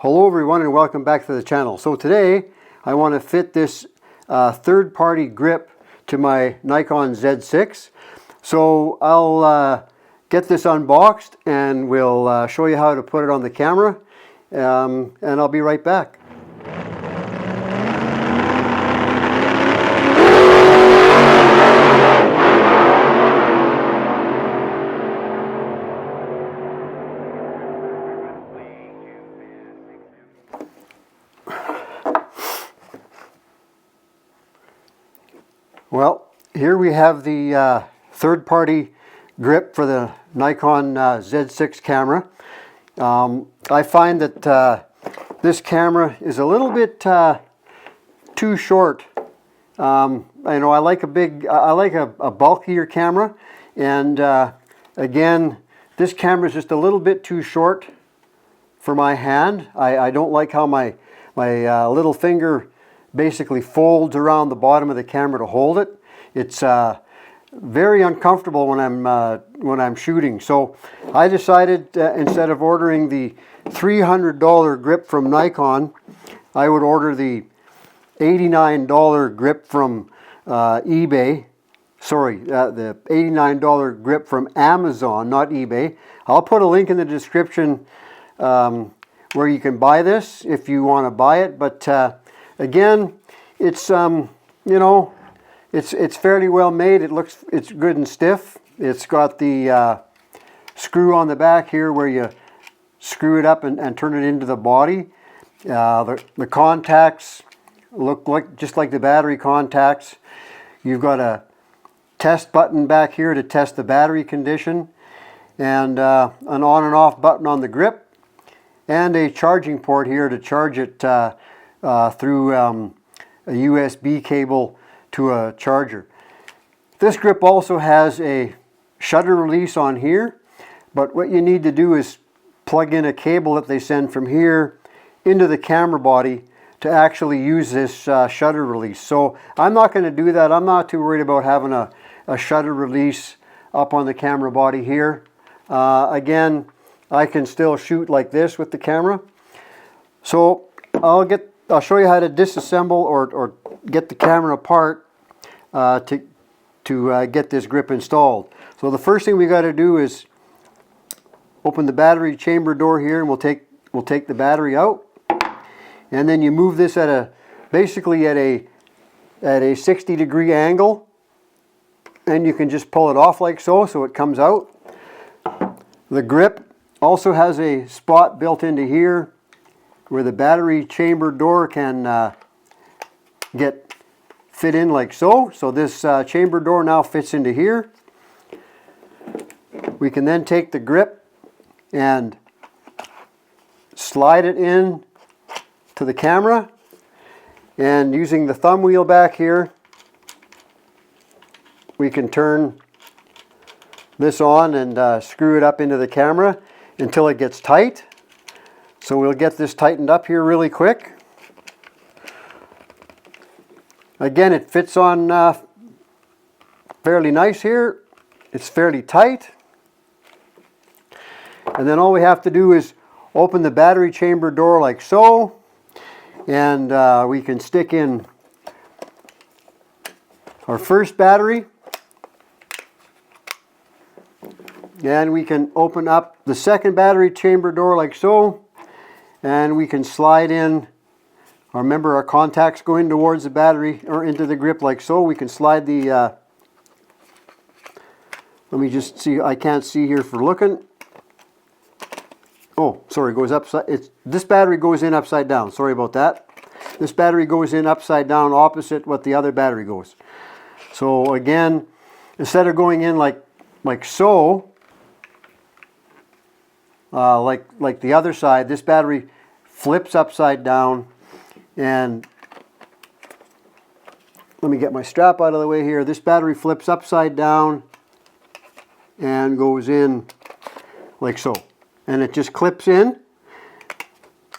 Hello everyone and welcome back to the channel. So today I want to fit this third-party grip to my Nikon Z6. So I'll get this unboxed and we'll show you how to put it on the camera, and I'll be right back. Well, here we have the third-party grip for the Nikon Z6 camera. I find that this camera is a little bit too short. I like a bulkier camera, and again, this camera is just a little bit too short for my hand. I don't like how my little finger basically folds around the bottom of the camera to hold it. It's very uncomfortable when I'm shooting. So I decided instead of ordering the $300 grip from Nikon, I would order the $89 grip from eBay. Sorry, the $89 grip from Amazon, not eBay. I'll put a link in the description where you can buy this if you want to buy it. But again, it's it's fairly well made. It's good and stiff. It's got the screw on the back here where you screw it up and turn it into the body. The contacts look just like the battery contacts. You've got a test button back here to test the battery condition, and an on and off button on the grip, and a charging port here to charge it through a USB cable to a charger. This grip also has a shutter release on here, but what you need to do is plug in a cable that they send from here into the camera body to actually use this shutter release. So I'm not going to do that. I'm not too worried about having a shutter release up on the camera body here. Again, I can still shoot like this with the camera. So I'll show you how to disassemble or get the camera apart to get this grip installed. So the first thing we got to do is open the battery chamber door here, and we'll take the battery out, and then you move this basically at a 60-degree angle, and you can just pull it off like so it comes out. The grip also has a spot built into here where the battery chamber door can fit in like so. So this chamber door now fits into here. We can then take the grip and slide it in to the camera, and using the thumb wheel back here, we can turn this on and screw it up into the camera until it gets tight. So we'll get this tightened up here really quick. Again, it fits on fairly nice here. It's fairly tight. And then all we have to do is open the battery chamber door like so, and we can stick in our first battery. And we can open up the second battery chamber door like so, and we can slide in. Remember, our contacts go in towards the battery or into the grip like so. We can slide the, let me just see, I can't see here for looking. Oh, sorry, it goes upside, this battery goes in upside down, sorry about that. This battery goes in upside down opposite what the other battery goes. So again, instead of going in like so, like the other side, this battery flips upside down. And let me get my strap out of the way here. This battery flips upside down and goes in like so. And it just clips in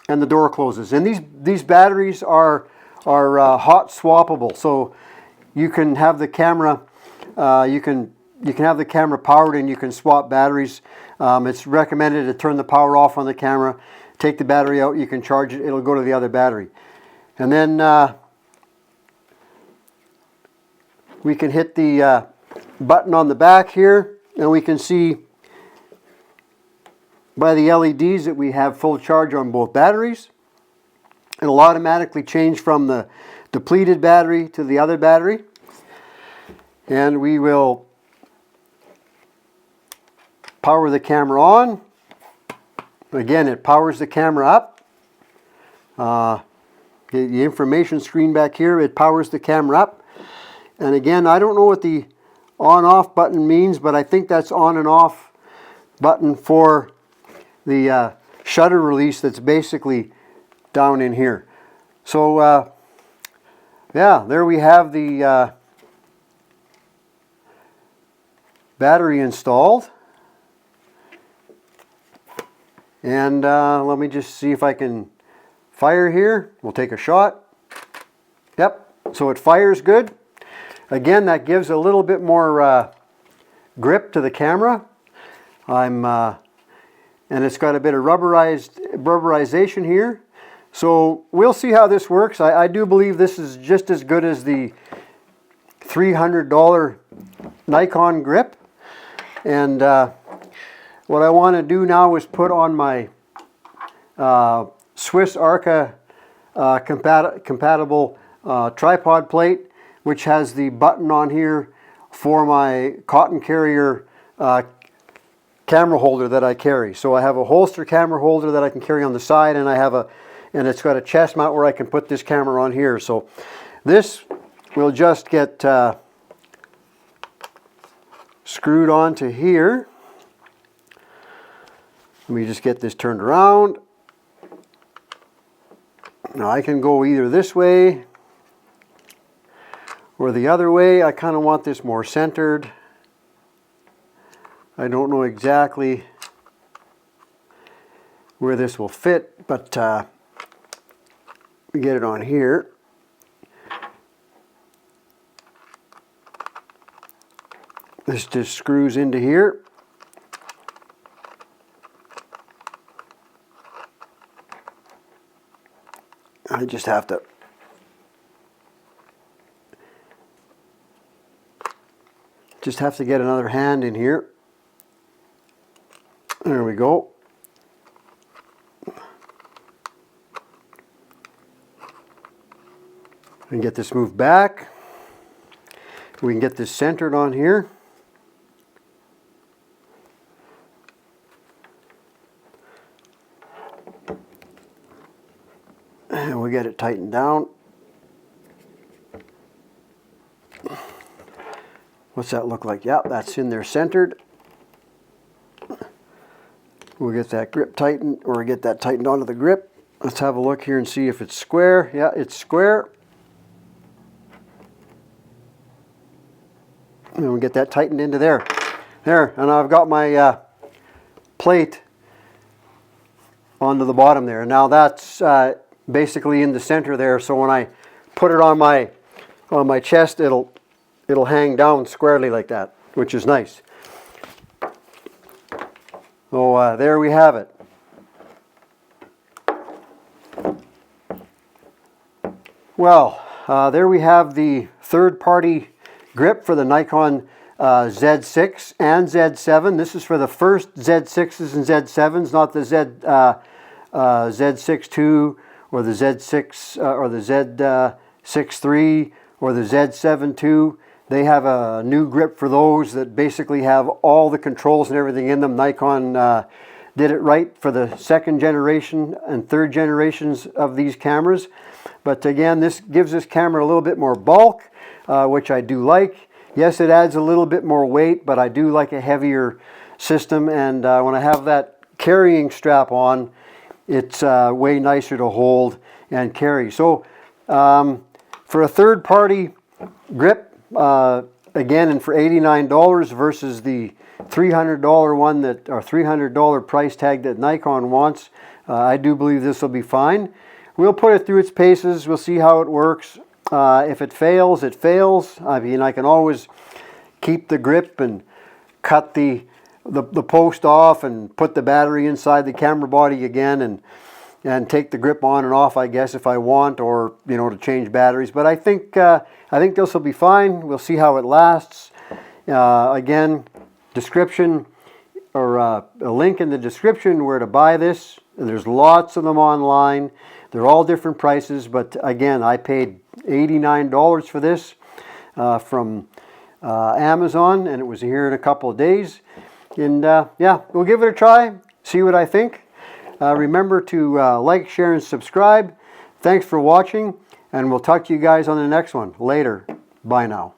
and the door closes. And these batteries are hot swappable. So you can have the camera you can have the camera powered and you can swap batteries. It's recommended to turn the power off on the camera take the battery out, you can charge it, it'll go to the other battery. And then we can hit the button on the back here, and we can see by the LEDs that we have full charge on both batteries. It'll automatically change from the depleted battery to the other battery. And we will power the camera on. Again, it powers the camera up. The information screen back here, it powers the camera up. And again, I don't know what the on-off button means, but I think that's on and off button for the shutter release that's basically down in here. So yeah, there we have the battery installed. And let me just see if I can fire here. We'll take a shot. Yep, so it fires good. Again, that gives a little bit more grip to the camera. And it's got a bit of rubberization here. So we'll see how this works. I do believe this is just as good as the $300 Nikon grip. And what I want to do now is put on my Swiss Arca compatible tripod plate, which has the button on here for my cotton carrier camera holder that I carry. So I have a holster camera holder that I can carry on the side, and and it's got a chest mount where I can put this camera on here. So this will just get screwed onto here. Let me just get this turned around. Now I can go either this way or the other way. I kind of want this more centered. I don't know exactly where this will fit, but we get it on here. This just screws into here. I just have to get another hand in here. There we go. And get this moved back. We can get this centered on here. And we'll get it tightened down. What's that look like? Yeah, that's in there centered. We'll get that grip tightened, or get that tightened onto the grip. Let's have a look here and see if it's square. Yeah, it's square. And we'll get that tightened into there. There, and I've got my plate onto the bottom there. Now that's basically in the center there, so when I put it on my chest, it'll hang down squarely like that, which is nice. So there we have it. Well, there we have the third-party grip for the Nikon Z6 and Z7. This is for the first Z6s and Z7s, not the Z6 II or the Z6 or the Z6 III or the Z7 II. They have a new grip for those that basically have all the controls and everything in them. Nikon did it right for the second generation and third generations of these cameras. But again, this gives this camera a little bit more bulk, which I do like. Yes, it adds a little bit more weight, but I do like a heavier system. And when I have that carrying strap on, it's way nicer to hold and carry. So for a third-party grip, again, and for $89 versus the $300 one that, or $300 price tag that Nikon wants, I do believe this will be fine. We'll put it through its paces. We'll see how it works. If it fails, it fails. I mean, I can always keep the grip and cut the post off and put the battery inside the camera body again, and and take the grip on and off, I guess, if I want, or to change batteries. But I think this will be fine. We'll see how it lasts. Again, description, or a link in the description where to buy this. There's lots of them online. They're all different prices, but again, I paid $89 for this from Amazon, and it was here in a couple of days. And yeah, we'll give it a try, see what I think. Remember to like, share, and subscribe. Thanks for watching, and we'll talk to you guys on the next one. Later. Bye now.